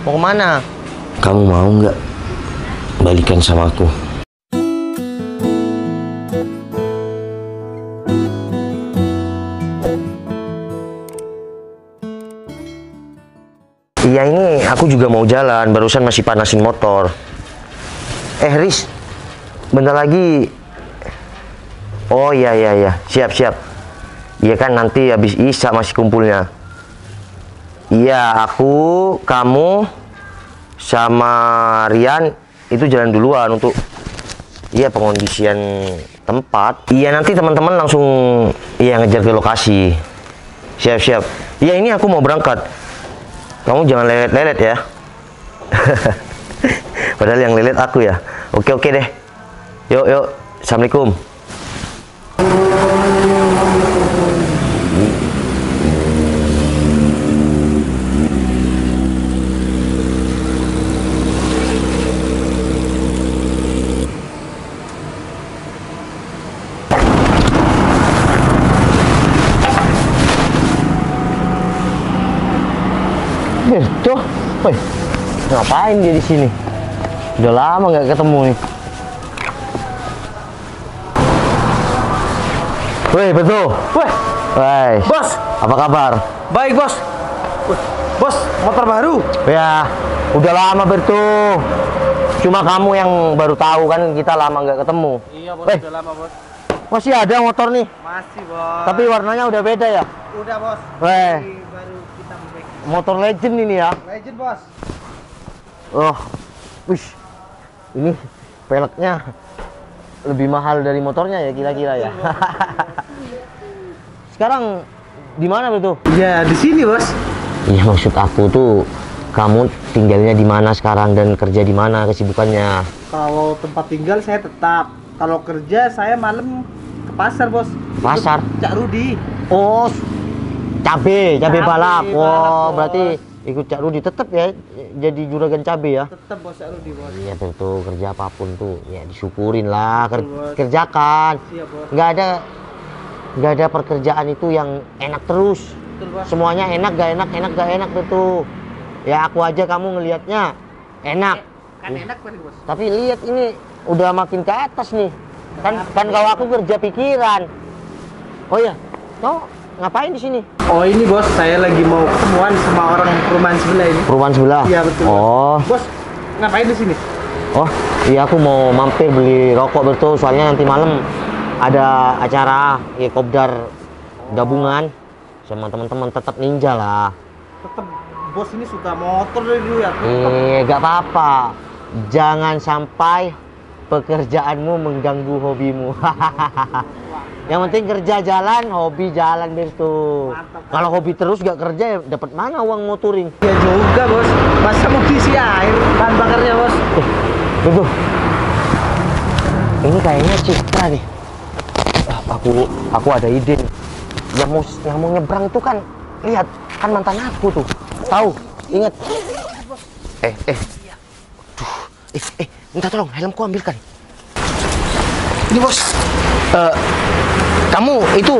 Mau kemana? Kamu mau nggak balikan sama aku? Iya, ini aku juga mau jalan, barusan masih panasin motor. Riz, bentar lagi. Oh iya, siap. Iya kan, nanti habis Isya masih kumpulnya. Iya, aku, kamu, sama Rian itu jalan duluan untuk pengondisian tempat. Iya, nanti teman-teman langsung ngejar ke lokasi. Siap. Iya, ini aku mau berangkat. Kamu jangan lelet-lelet ya. Padahal yang lelet aku ya. Oke deh. Yuk. Assalamualaikum. Tuh, ngapain dia di sini? Udah lama nggak ketemu nih. Woi, betul. Woi, Bos. Apa kabar? Baik, Bos. Bos, motor baru. Ya, udah lama betul. Cuma kamu yang baru tahu kan, kita lama nggak ketemu. Iya, Bos, udah lama, Bos. Masih ada motor nih. Masih, Bos. Tapi warnanya udah beda ya. Udah, Bos. Weh. Baru kita make. Motor legend ini ya. Legend, Bos. Oh, wih, ini peleknya lebih mahal dari motornya ya kira-kira ya. Sekarang di mana betul? Iya, di sini, Bos. Iya, maksud aku tuh kamu tinggalnya di mana sekarang dan kerja di mana, kesibukannya? Kalau tempat tinggal saya tetap. Kalau kerja saya malam ke pasar, Bos. Pasar? Ikut Cak Rudi. Oh, cabe balap. balap, Oh, Bos. berarti ikut Cak Rudi tetap ya jadi juragan cabe ya. Tetap, Bos, Cak Rudi, Bos. Iya betul, kerja apapun tuh ya disyukurin lah, Betul, Bos. kerjakan. Siap, Bos. Nggak ada pekerjaan itu yang enak terus. Betul, Bos. Semuanya enak gak enak betul. Ya aku aja kamu ngelihatnya enak. Kan enak, Bos. Tapi lihat ini udah makin ke atas nih. Kan kalau aku kerja pikiran. Oh ya, kau ngapain di sini? Oh, ini, Bos, saya lagi mau ketemuan sama orang perumahan sebelah ini. Perumahan sebelah. Iya, betul. Oh. Bos, ngapain di sini? Oh, iya aku mau mampir beli rokok betul, soalnya nanti malam ada acara kopdar gabungan sama teman-teman, tetap ninja lah. Tetap, Bos ini suka motor dari dulu ya. Gak apa-apa. Jangan sampai pekerjaanmu mengganggu hobimu. Yang penting kerja jalan, hobi jalan betul. Kalau hobi terus gak kerja, ya dapat mana uang mau touring? Ya juga, Bos. Masa mau isi air bahan bakarnya, Bos? Tunggu. Ini kayaknya Citra nih. Aku ada ide nih. Yang mau nyebrang itu kan, lihat kan mantan aku tuh. Tahu? Ingat? Minta tolong, helmku ambilkan. Ini, Bos. Kamu itu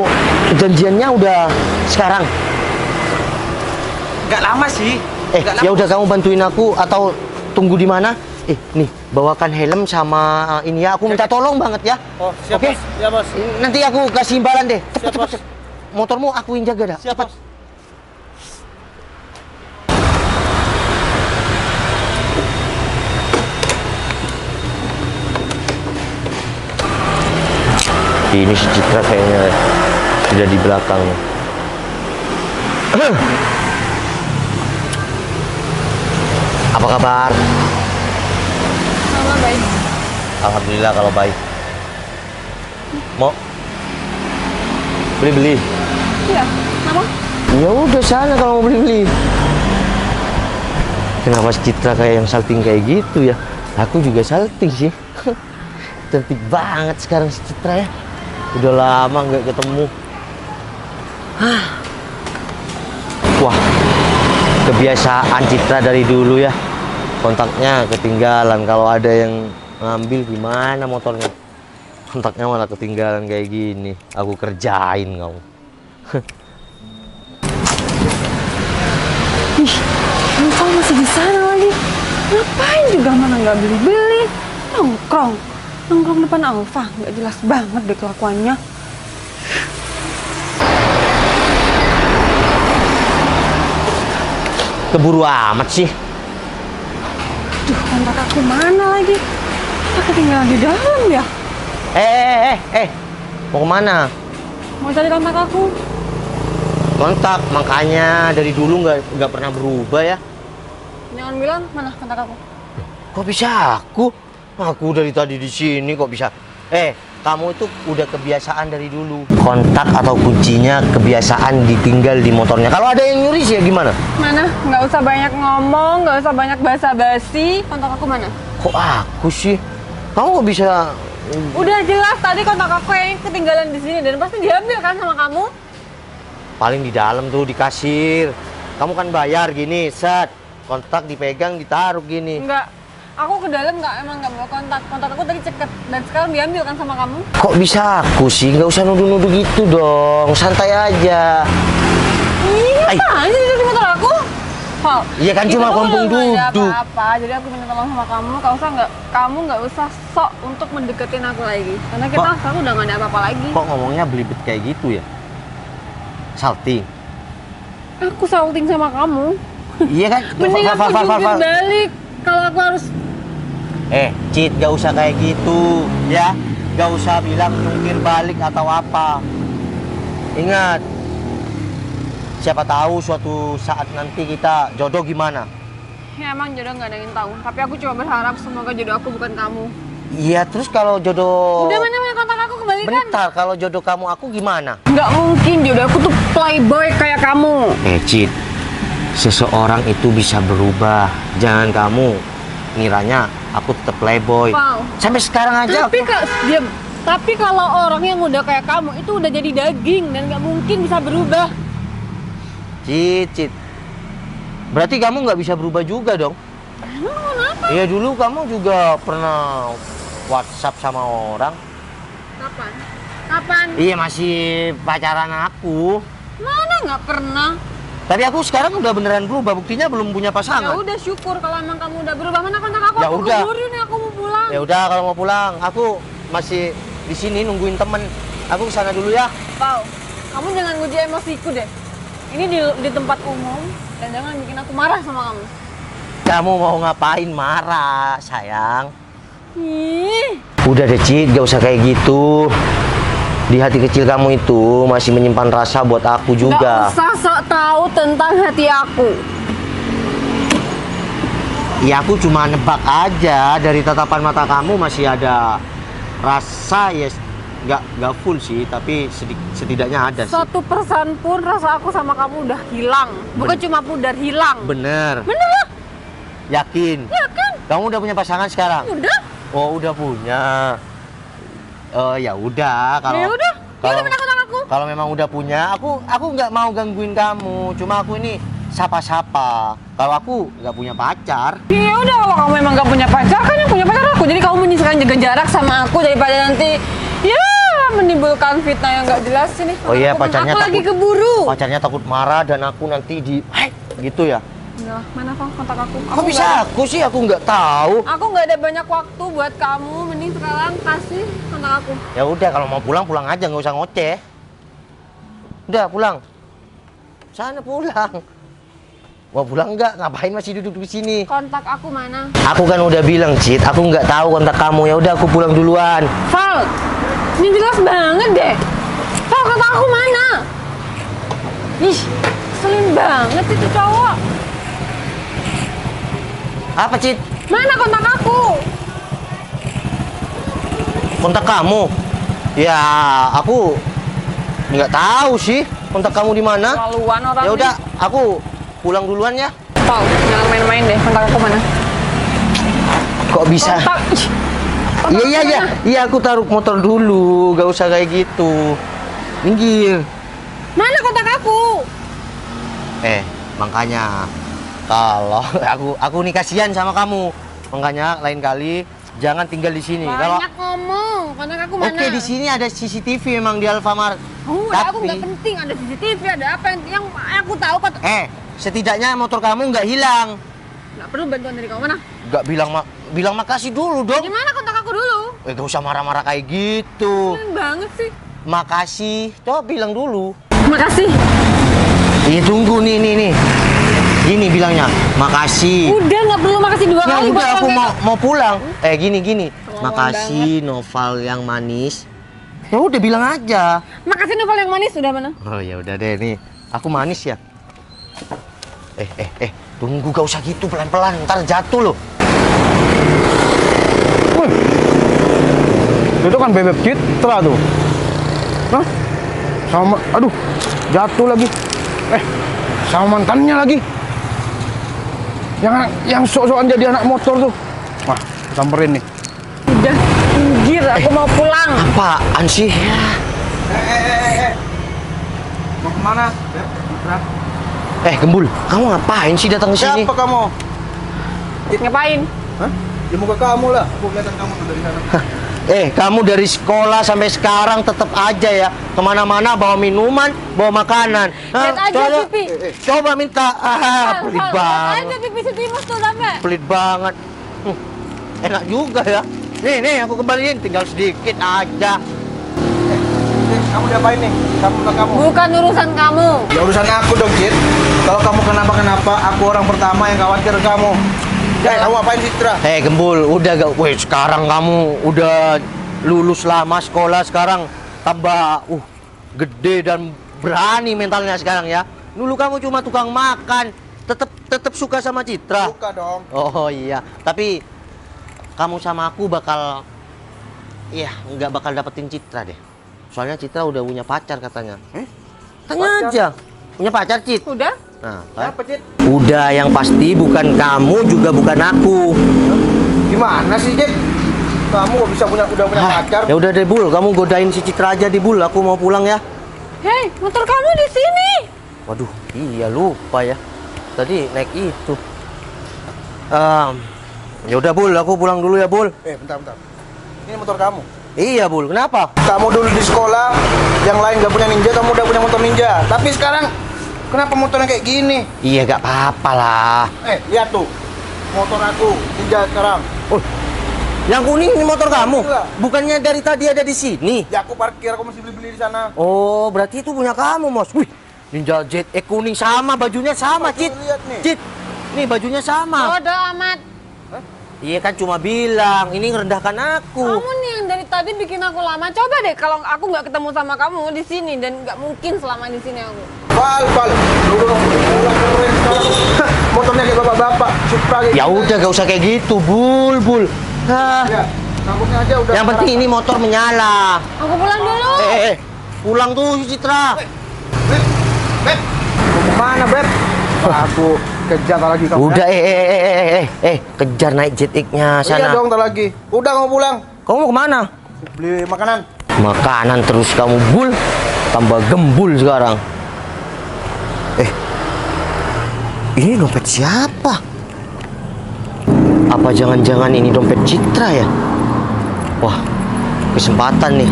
janjiannya udah sekarang? Nggak lama sih. Ya udah, kamu bantuin aku atau tunggu di mana? Nih, bawakan helm sama ini ya. Aku minta tolong banget ya. Oh, siap, Oke? Bos. Ya, Bos. Nanti aku kasih imbalan deh. Siap, Bos. Cepet. Motormu aku yang jaga dah. Siap, Cepet. Bos. Ini si Citra kayaknya sudah di belakang. Apa kabar? Baik. Alhamdulillah kalau baik. Mau beli-beli? Iya, kenapa? Ya udah sana kalau mau beli-beli. Kenapa si Citra kayak yang salting kayak gitu ya? Aku juga salting sih. Cantik banget sekarang si Citra ya. Udah lama nggak ketemu. Wah, kebiasaan Citra dari dulu ya. Kontaknya ketinggalan. Kalau ada yang ngambil gimana motornya? Kontaknya malah ketinggalan kayak gini. Aku kerjain kamu. Ih, lupa Masih di sana lagi. Ngapain juga mana nggak beli-beli? Nongkrong depan Alfa. Nggak jelas banget deh kelakuannya. Keburu amat sih. Duh, kontak aku mana lagi? Aku ketinggalan di dalam ya. Mau kemana? Mau cari kontak aku. Kontak, makanya dari dulu nggak pernah berubah ya. Jangan bilang mana kontak aku. Kok bisa aku? Aku dari tadi di sini kok bisa. Kamu itu udah kebiasaan dari dulu. Kontak atau kuncinya kebiasaan ditinggal di motornya. Kalau ada yang nyuri sih ya gimana? Mana? Nggak usah banyak ngomong, nggak usah banyak basa-basi. Kontak aku mana? Kok aku sih? Kamu kok bisa? Udah jelas tadi kontak aku yang ketinggalan di sini dan pasti diambil kan sama kamu. Paling di dalam tuh di kasir. Kamu kan bayar gini, set. Kontak dipegang, ditaruh gini. Enggak. Aku ke dalam emang nggak bawa kontak. Kontak aku tadi ceket dan sekarang diambil kan sama kamu. Kok bisa aku sih? Nggak usah nuduh-nuduh gitu dong. Santai aja. Ih, apaan sih di motor aku? Val, Iya kan cuma kompong duduk. Apa-apa. Jadi aku minta tolong sama kamu. Kamu nggak usah sok untuk mendeketin aku lagi. Karena kita sekarang udah nggak ada apa-apa lagi. Kok ngomongnya belibet kayak gitu ya? Salting. Aku salting sama kamu. Iya kan? Mending aku jungkir balik. Kalau aku harus Cid, gak usah kayak gitu, ya. Gak usah bilang jungkir balik atau apa. Ingat, siapa tahu suatu saat nanti kita jodoh gimana. Ya emang jodoh nggak ada yang tahu. Tapi aku cuma berharap semoga jodoh aku bukan kamu. Iya, terus kalau jodoh... Udah mana kontak aku kembalikan. Bentar, kalau jodoh kamu aku gimana? Nggak mungkin jodoh aku tuh playboy kayak kamu. Cid, seseorang itu bisa berubah. Jangan kamu ngiranya aku tetap playboy. Wow. Sampai sekarang aja. Tapi kalau orang yang udah kayak kamu itu udah jadi daging dan nggak mungkin bisa berubah. Cid. Berarti kamu nggak bisa berubah juga dong? Emang kenapa? Iya dulu kamu juga pernah WhatsApp sama orang. Kapan? Iya masih pacaran aku. Mana nggak pernah. Tapi aku sekarang udah beneran berubah. Buktinya belum punya Ya pasangan. udah syukur kalau emang kamu udah berubah. Mana kontak aku? Ya Aku udah. keburu nih, aku mau pulang. Ya udah kalau mau pulang, aku masih di sini nungguin temen. Aku kesana dulu ya. Pau, kamu jangan nguji emosiku deh. Ini di tempat umum dan jangan bikin aku marah sama kamu. Kamu mau ngapain marah, sayang? Ih, Udah deh, Cid, gak usah kayak gitu. Di hati kecil kamu itu masih menyimpan rasa buat aku juga. nggak usah sok tahu tentang hati aku. Ya aku cuma nebak aja dari tatapan mata kamu masih ada rasa ya nggak full sih tapi setidaknya ada sih. 1% pun rasa aku sama kamu udah hilang. Bukan cuma pudar, hilang. Bener. Bener lah. Yakin? Yakin. Kamu udah punya pasangan sekarang? Udah. Oh udah punya. Ya udah kalau Ya udah. kalau aku. kalau memang udah punya aku nggak mau gangguin kamu. Cuma aku ini sapa-sapa. Kalau aku nggak punya pacar. Ya udah, kalau kamu emang gak punya pacar, kan yang punya pacar aku. Jadi kamu menyesuaikan jaga jarak sama aku daripada nanti ya menimbulkan fitnah yang gak jelas ini. Oh iya, pacarnya aku takut. lagi keburu. Pacarnya takut marah dan aku nanti gitu ya. Udah, mana Val kontak aku? Kok bisa aku sih? Aku nggak tahu. Aku nggak ada banyak waktu buat kamu. Mending sekarang kasih kontak aku. Ya udah kalau mau pulang aja, nggak usah ngoceh. Udah pulang. Sana pulang. Mau pulang nggak? Ngapain masih duduk di sini? Kontak aku mana? Aku kan udah bilang, Cid, aku nggak tahu kontak kamu. Ya udah aku pulang duluan. Val, ini jelas banget deh. Val, kontak aku mana? Ih, keselin banget itu cowok. Apa, Cid? Mana kontak aku? Kontak kamu? Ya, aku nggak tahu sih kontak kamu di mana. Keterlaluan orang. Ya udah, aku pulang duluan ya. Val, jangan main-main deh. Kontak aku mana? Kok bisa? Kontak. Iya, aku taruh motor dulu, gak usah kayak gitu. Minggir. Mana kontak aku? Makanya kalau aku nih kasihan sama kamu. Makanya lain kali jangan tinggal di sini. Kalau Banyak ngomong. Kontak aku mana? Oke, di sini ada CCTV memang di Alfamart. Aku nggak penting, ada CCTV, ada apa yang aku tahu kok. Setidaknya motor kamu nggak hilang. Nggak perlu bantuan dari kamu, mana? Gak bilang makasih dulu dong. Gimana kontak aku dulu? Gak usah marah-marah kayak gitu. Keren banget sih. Makasih. Coba bilang dulu. Makasih. Iya tunggu nih. Gini bilangnya, makasih. Udah nggak perlu makasih dua Ya kali. udah buat aku orang mau pulang. Gini. Ngomong Makasih Noval yang manis. Ya udah bilang aja. Makasih Novel yang manis, udah mana? Oh ya udah deh nih. Aku manis ya. Tunggu gak usah gitu pelan-pelan, ntar jatuh loh. Wih, itu kan bebek Citra tuh. Hah? Sama, aduh, jatuh lagi. Sama mantannya lagi. Yang sok-sokan jadi anak motor tuh. Wah, samperin nih. Udah, pinggir, aku mau pulang. Apaan sih? Mau kemana? Gembul, kamu ngapain sih datang ke sini? Siapa kamu? Ngapain? Hah? Di muka kamu lah. Aku kelihatan kamu tuh dari sana. Kamu dari sekolah sampai sekarang tetap aja ya kemana-mana bawa minuman, bawa makanan. Lihat aja pipi. Coba minta. Pelit banget. Ada pipi si Timus tuh sampai. Pelit banget. Enak juga ya. Nih, aku kembaliin. Tinggal sedikit aja. Kamu diapain nih? Kamu. Bukan urusan kamu. Ya urusan aku dong, Cit. Kalau kamu kenapa-kenapa, aku orang pertama yang khawatir kamu. Kamu apain Citra? Gembul, udah gak. Weh, sekarang kamu udah lulus lama sekolah, sekarang tambah gede dan berani mentalnya sekarang ya. Dulu kamu cuma tukang makan, tetep suka sama Citra. Suka dong. Oh iya, tapi kamu sama aku bakal nggak bakal dapetin Citra deh. Soalnya Citra udah punya pacar katanya. Tanya Pacar? aja. Punya pacar, Cit? Udah? Nah, kan? Apa, Cit? Udah, yang pasti bukan kamu juga bukan aku. Gimana sih, Cit? Kamu udah punya pacar? Ya udah deh, Bul, kamu godain si Citra aja di Bul. Aku mau pulang ya. Hei, motor kamu di sini. Waduh, iya lupa ya. Tadi naik itu. Ya udah, Bul, aku pulang dulu ya, Bul. Bentar. Ini motor kamu. Iya, Bul. Kenapa? Kamu dulu di sekolah, yang lain gak punya ninja, kamu udah punya motor ninja. Tapi sekarang, kenapa motornya kayak gini? Iya, gak apa-apa lah. Lihat tuh, motor aku ninja sekarang. Yang kuning ini motor kamu? Iya. Bukannya dari tadi ada di sini? Ya aku parkir, aku masih beli-beli di sana. Oh, berarti itu punya kamu, Mos. Wih, Ninja ZX kuning sama, bajunya sama, Baju Cit. lihat nih. Cit, nih bajunya sama. Bodoh amat. Iya kan cuma bilang, ini ngerendahkan aku. Kamu nih yang dari tadi bikin aku lama. Coba deh kalau aku nggak ketemu sama kamu di sini dan nggak mungkin selama di sini aku. Val. Pulang sekarang. Motornya kayak bapak-bapak. Supra kayak Ya gitu. udah, gak usah kayak gitu, Bul. Ya, rambutnya aja udah. Yang penting ini motor menyala. Aku pulang dulu. Pulang tuh Citra. Beb. Mau kemana, Beb? Aku kejar lagi kamu. Udah, kejar naik ZX-nya sana. Iya dong, lagi. Udah kamu pulang. Kamu mau kemana? Beli makanan. Makanan terus kamu, Bul. Tambah gembul sekarang. Ini dompet siapa? Apa jangan-jangan ini dompet Citra ya? Wah, kesempatan nih.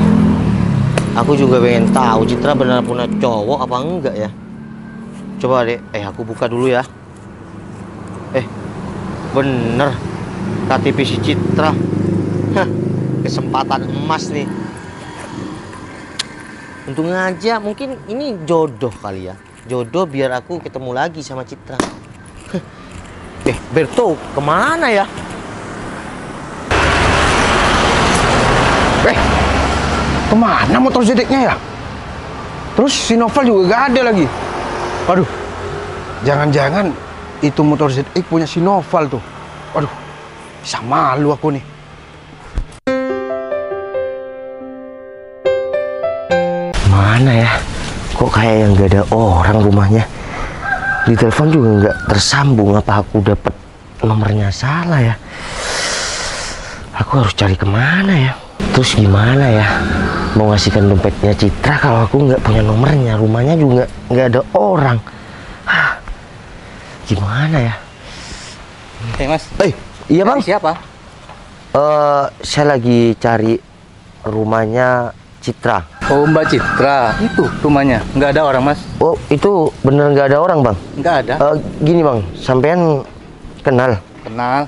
Aku juga pengen tahu Citra benar punya cowok apa enggak ya. Coba deh, aku buka dulu ya. Bener KTP si Citra. Hah, kesempatan emas nih. Untung aja, mungkin ini jodoh kali ya. Jodoh biar aku ketemu lagi sama Citra. Berto, kemana ya? Kemana motor ZX-nya ya? Terus si Novel juga gak ada lagi. Waduh, jangan-jangan itu motor ZX punya si Novel tuh. Waduh, bisa malu aku nih. Mana ya? Kok kayak yang gak ada orang rumahnya? Di telepon juga nggak tersambung. Apa aku dapat nomornya salah ya? Aku harus cari kemana ya? Terus gimana ya? Mau ngasihkan dompetnya Citra kalau aku nggak punya nomornya, rumahnya juga nggak ada orang. Gimana ya? Mas. Iya bang. Siapa? Saya lagi cari rumahnya Citra. Oh, Mbak Citra. Itu rumahnya. Nggak ada orang, Mas. Oh, itu bener nggak ada orang bang? Nggak ada. Gini bang, sampean Kenal. Kenal.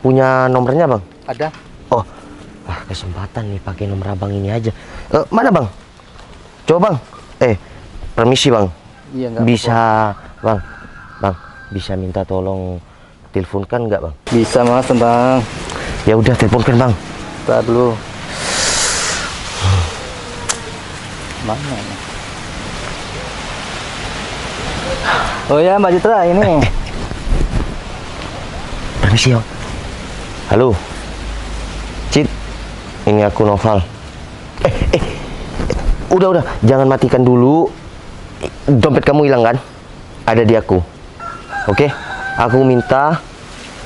Punya nomornya bang? Ada. Oh, kesempatan nih pakai nomor abang ini aja. Mana bang? Coba bang. Permisi bang. Iya nggak Bisa bang, bisa minta tolong teleponkan nggak bang? Bisa mas, tentang. Ya udah teleponkan bang. Bentar dulu. Mana ya? Oh ya Mbak Citra ini. Permisi bang. Halo, Cit, ini aku Noval. Udah, jangan matikan dulu. Dompet kamu hilang kan? Ada di aku. Oke, aku minta,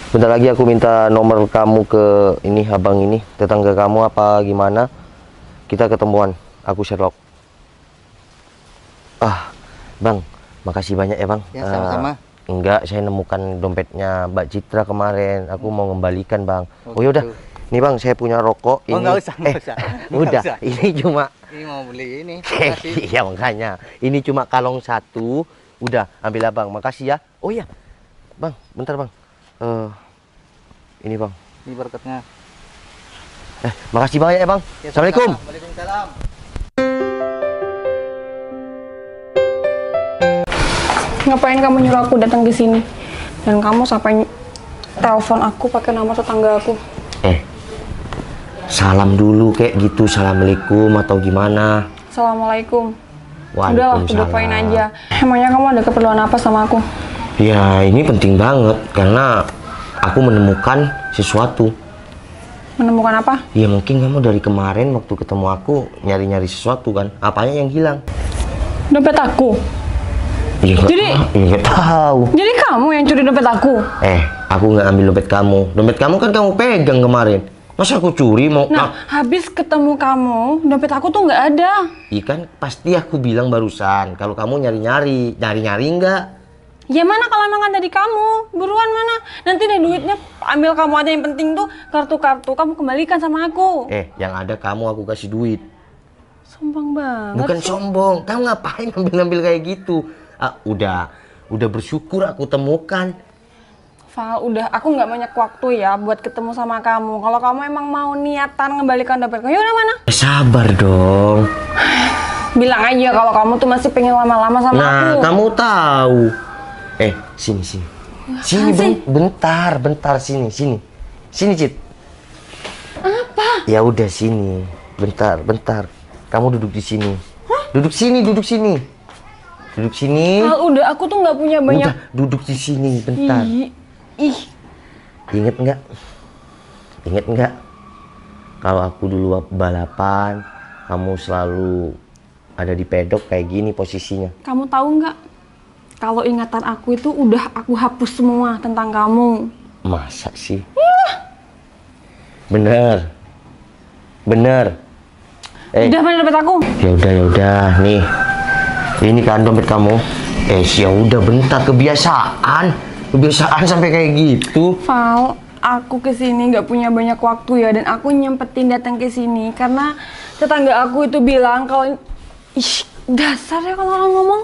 bentar lagi aku minta nomor kamu ke ini abang ini, tetangga kamu apa gimana? Kita ketemuan. Aku Sherlock. Bang, makasih banyak ya bang. Ya sama-sama. Enggak, saya nemukan dompetnya Mbak Citra kemarin. Aku mau ngembalikan bang. Oh, ya udah. gitu. Nih bang, saya punya rokok. Oh, Ini. nggak usah, nggak usah. Udah. Nggak usah. Ini cuma. Ini mau beli ini. Makasih. Iya makanya. Ini cuma kalong satu. Udah, ambil abang. Makasih ya. Oh iya, bang, bentar bang. Ini bang. Ini berkatnya. Makasih banyak ya bang. Ya, Assalamualaikum. sama-sama. Waalaikumsalam. Ngapain kamu nyuruh aku datang ke sini? Dan kamu sampai telepon aku pakai nama tetangga aku. Salam dulu kayak gitu. Assalamualaikum atau gimana? Assalamualaikum. Udahlah, Waalaikumsalam. lupain aja. Emangnya kamu ada keperluan apa sama aku? Ya ini penting banget karena aku menemukan sesuatu. Menemukan apa? Ya mungkin kamu dari kemarin waktu ketemu aku nyari-nyari sesuatu kan? Apanya yang hilang? Dompet aku. Ya, Jadi- nggak tahu. Jadi kamu yang curi dompet aku? Aku nggak ambil dompet kamu. Dompet kamu kan kamu pegang kemarin. Masa aku curi mau? Nah, habis ketemu kamu, dompet aku tuh nggak ada. Ikan pasti aku bilang barusan. Kalau kamu nyari-nyari nggak? Ya mana kalau emang ada di kamu? Buruan mana? Nanti deh duitnya ambil kamu aja, yang penting tuh kartu-kartu kamu kembalikan sama aku. Yang ada kamu aku kasih duit. Sombong banget. Bukan sih. sombong. Kamu ngapain ngambil-ngambil kayak gitu? Udah bersyukur aku temukan. Val, udah aku nggak banyak waktu ya buat ketemu sama kamu. Kalau kamu emang mau niatan ngembalikan dompet kamu, yaudah mana? Sabar dong. Bilang aja kalau kamu tuh masih pengen lama-lama sama Nah, aku. kamu tahu. Sini. Sini sih? bentar sini. Sini, Cit. Apa? Ya udah sini. Bentar. Kamu duduk di sini. Duduk sini. Duduk sini. Val, udah aku tuh nggak punya banyak. Udah, duduk di sini bentar. Ih, Ingat nggak? Kalau aku dulu balapan, kamu selalu ada di pedok kayak gini posisinya. kamu tahu nggak? Kalau ingatan aku itu udah aku hapus semua tentang kamu. Masa sih? Bener. Udah mana dompet aku? Ya udah nih. Ini kan dompet kamu. Ya udah bentar, kebiasaan sampai kayak gitu. Val, aku kesini nggak punya banyak waktu ya, dan aku nyempetin datang ke sini karena tetangga aku itu bilang kalau dasar ya kalau orang ngomong.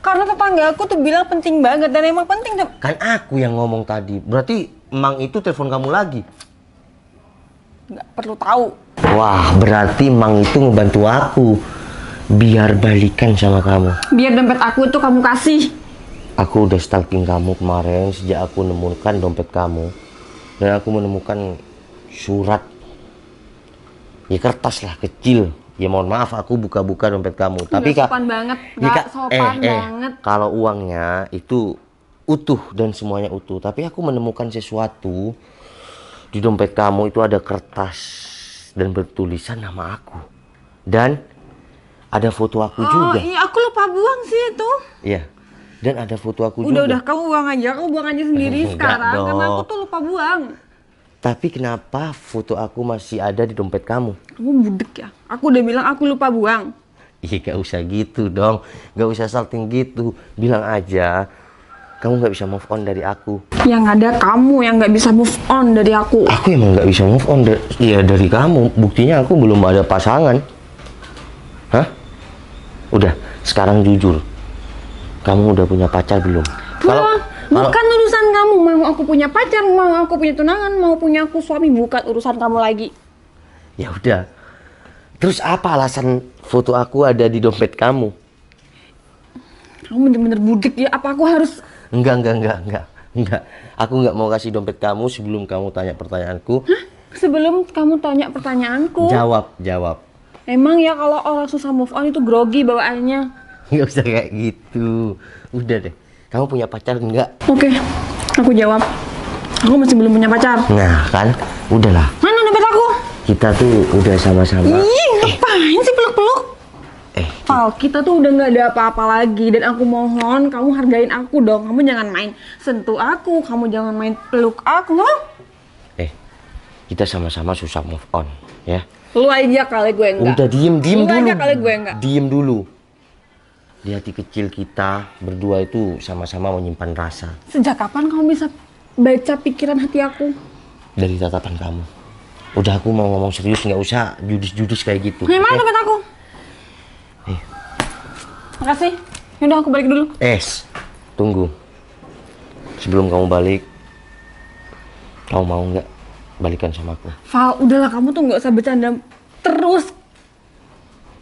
Karena tetangga aku tuh bilang penting banget, dan emang penting tuh. Kan aku yang ngomong tadi. Berarti Mang itu telepon kamu lagi. Nggak perlu tahu. Wah, berarti Mang itu ngebantu aku biar balikan sama kamu. Biar dompet aku itu kamu kasih. Aku udah stalking kamu kemarin sejak aku nemukan dompet kamu. Dan aku menemukan surat. Ya kertas lah, kecil. Ya mohon maaf aku buka-buka dompet kamu. Tapi Nggak sopan banget, nggak sopan banget. Kalau uangnya itu utuh dan semuanya utuh. Tapi aku menemukan sesuatu di dompet kamu itu ada kertas dan bertulisan nama aku. Dan ada foto aku juga. Iya, aku lupa buang sih itu. Iya. Dan ada foto aku juga. Udah, kamu buang aja sendiri Enggak sekarang. Karena dong. aku tuh lupa buang. Tapi kenapa foto aku masih ada di dompet kamu? Kamu budek ya? Aku udah bilang aku lupa buang. Iya, gak usah gitu dong. Gak usah salting gitu. Bilang aja, kamu gak bisa move on dari aku. Yang ada kamu yang nggak bisa move on dari aku. Aku emang gak bisa move on dari kamu. Buktinya aku belum ada pasangan. Hah? Udah, sekarang jujur. Kamu udah punya pacar belum? Bukan urusan kamu, mau aku punya pacar, mau aku punya tunangan, mau punya aku suami, bukan urusan kamu lagi. Ya udah. Terus apa alasan foto aku ada di dompet kamu? Kamu bener-bener budik ya, apa aku harus... Enggak. Aku nggak mau kasih dompet kamu sebelum kamu tanya pertanyaanku. Hah? Sebelum kamu tanya pertanyaanku? Jawab. Emang ya kalau orang susah move on itu grogi bawaannya? Nggak usah kayak gitu. Udah deh. Kamu punya pacar nggak? Oke, aku jawab. Aku masih belum punya pacar. Nah kan, udahlah. Mana dompet aku? Kita tuh udah sama-sama. Ih, ngapain sih peluk-peluk? Val, kita tuh udah nggak ada apa-apa lagi. Dan aku mohon, kamu hargain aku dong. Kamu jangan main sentuh aku, kamu jangan main peluk aku, nggak mau? Kita sama-sama susah move on, ya. Lu aja kali gue enggak. Udah diem Lu dulu. aja kali gue enggak. Diem dulu. Di hati kecil kita berdua itu sama-sama menyimpan rasa. Sejak kapan kamu bisa baca pikiran hati aku? Dari tatapan kamu. Udah aku mau ngomong serius, nggak usah judis-judis kayak gitu. Mana dompet aku? Makasih. Yaudah aku balik dulu. Tunggu. Sebelum kamu balik, kamu mau nggak balikan sama aku? Val, udahlah kamu tuh nggak usah bercanda terus.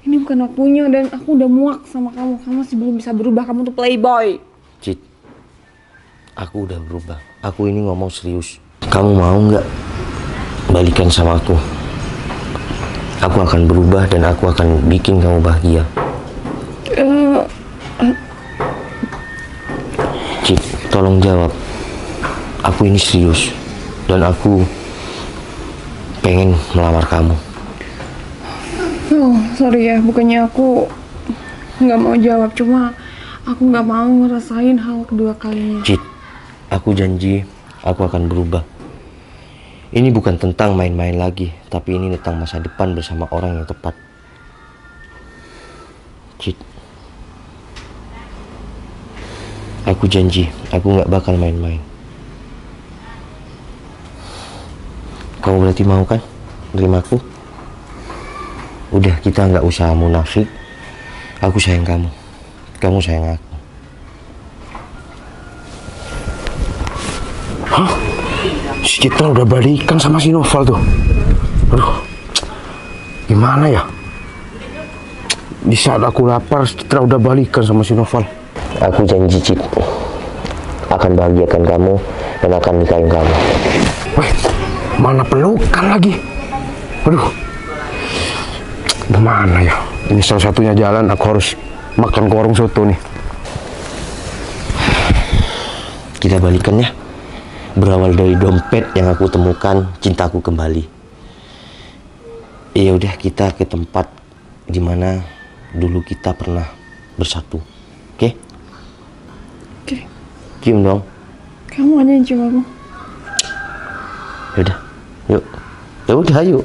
Ini bukan waktunya dan aku udah muak sama kamu. Kamu masih belum bisa berubah, kamu tuh playboy. Cit, aku udah berubah. Aku ini ngomong serius. Kamu mau nggak balikan sama aku? Aku akan berubah dan aku akan bikin kamu bahagia. Cit, tolong jawab. Aku ini serius dan aku pengen melamar kamu. Oh, sorry ya, bukannya aku nggak mau jawab, cuma aku nggak mau ngerasain hal kedua kalinya. Cit, aku janji aku akan berubah. Ini bukan tentang main-main lagi, tapi ini tentang masa depan bersama orang yang tepat. Cit, aku janji aku nggak bakal main-main. Kamu berarti mau kan nerima aku? Udah, kita nggak usah munafik. Aku sayang kamu, kamu sayang aku. Hah? Si Citra udah balikan sama si Noval tuh. Aduh, gimana ya? Di saat aku lapar, si Citra udah balikan sama si Noval. Aku janji, Cit, akan bahagiakan kamu dan akan nikahin kamu. Weh, mana pelukan lagi? Aduh, gimana ya? Ini salah satunya jalan, aku harus makan ke warung soto nih. Kita balikan ya. Berawal dari dompet yang aku temukan, cintaku kembali. Ya udah, kita ke tempat dimana dulu kita pernah bersatu. Oke? Oke. Cium dong. Kamu aja yang cium aku. Yaudah, yuk. Ya udah, yuk.